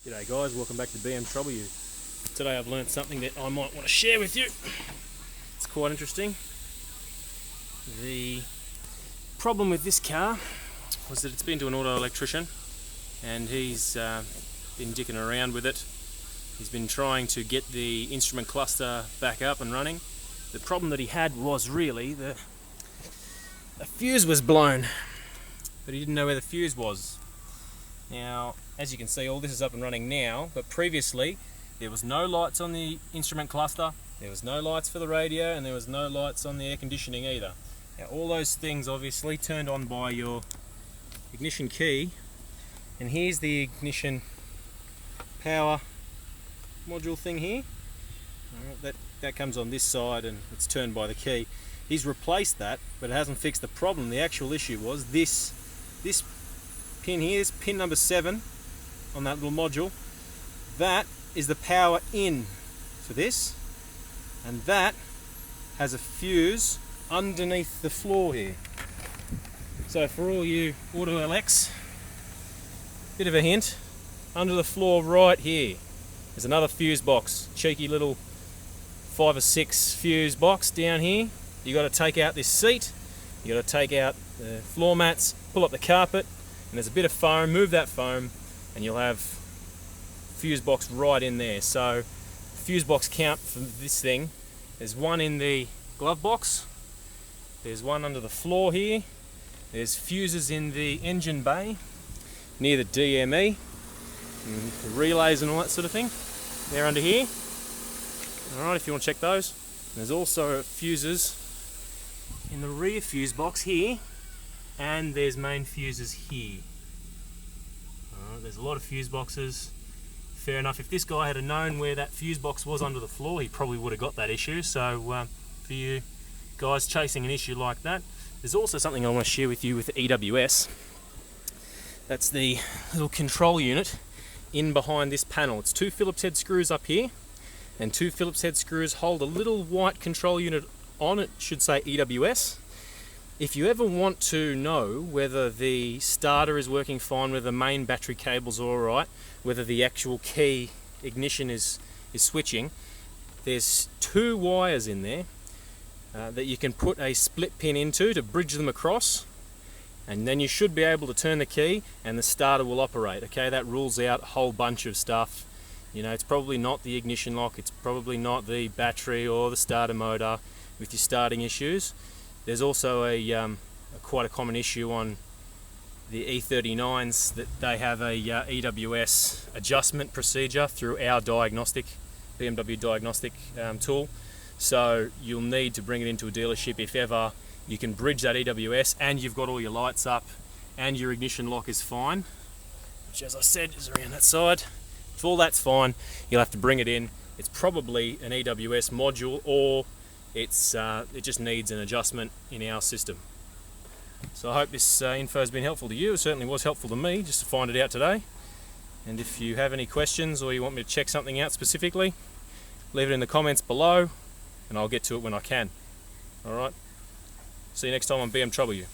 G'day guys, welcome back to BMW. Today I've learned something that I might want to share with you. It's quite interesting. The problem with this car was that it's been to an auto electrician and he's been dicking around with it. He's been trying to get the instrument cluster back up and running. The problem that he had was really the fuse was blown, but he didn't know where the fuse was. Now, as you can see, all this is up and running now, but previously there was no lights on the instrument cluster, there was no lights for the radio, and there was no lights on the air conditioning either. Now, all those things obviously turned on by your ignition key, and here's the ignition power module thing here. That comes on this side and it's turned by the key. He's replaced that, but it hasn't fixed the problem. The actual issue was this pin here is pin number 7 on that little module. That is the power in for this, and that has a fuse underneath the floor here. So for all you auto LX, bit of a hint, under the floor right here there's another fuse box, cheeky little 5 or 6 fuse box down here. You got to take out this seat, you got to take out the floor mats, pull up the carpet, and there's a bit of foam, move that foam and you'll have fuse box right in there. So fuse box count for this thing, there's one in the glove box, there's one under the floor here, there's fuses in the engine bay near the DME and the relays and all that sort of thing. They're under here. Alright, if you want to check those. There's also fuses in the rear fuse box here, and there's main fuses here. Alright, there's a lot of fuse boxes. Fair enough, if this guy had known where that fuse box was under the floor, he probably would have got that issue. So for you guys chasing an issue like that, there's also something I want to share with you with the EWS. That's the little control unit in behind this panel. It's 2 Phillips head screws up here, and 2 Phillips head screws hold a little white control unit on it, should say EWS. If you ever want to know whether the starter is working fine, whether the main battery cable's alright, whether the actual key ignition is switching, there's 2 wires in there that you can put a split pin into to bridge them across, and then you should be able to turn the key and the starter will operate. Okay, that rules out a whole bunch of stuff. You know, it's probably not the ignition lock, it's probably not the battery or the starter motor with your starting issues. There's also quite a common issue on the E39s that they have a EWS adjustment procedure through our BMW diagnostic tool. So you'll need to bring it into a dealership if ever you can bridge that EWS and you've got all your lights up and your ignition lock is fine, which, as I said, is around that side. If all that's fine, you'll have to bring it in. It's probably an EWS module, or it just needs an adjustment in our system. So I hope this info has been helpful to you. It certainly was helpful to me just to find it out today. And if you have any questions or you want me to check something out specifically, leave it in the comments below and I'll get to it when I can. Alright, see you next time on BMW.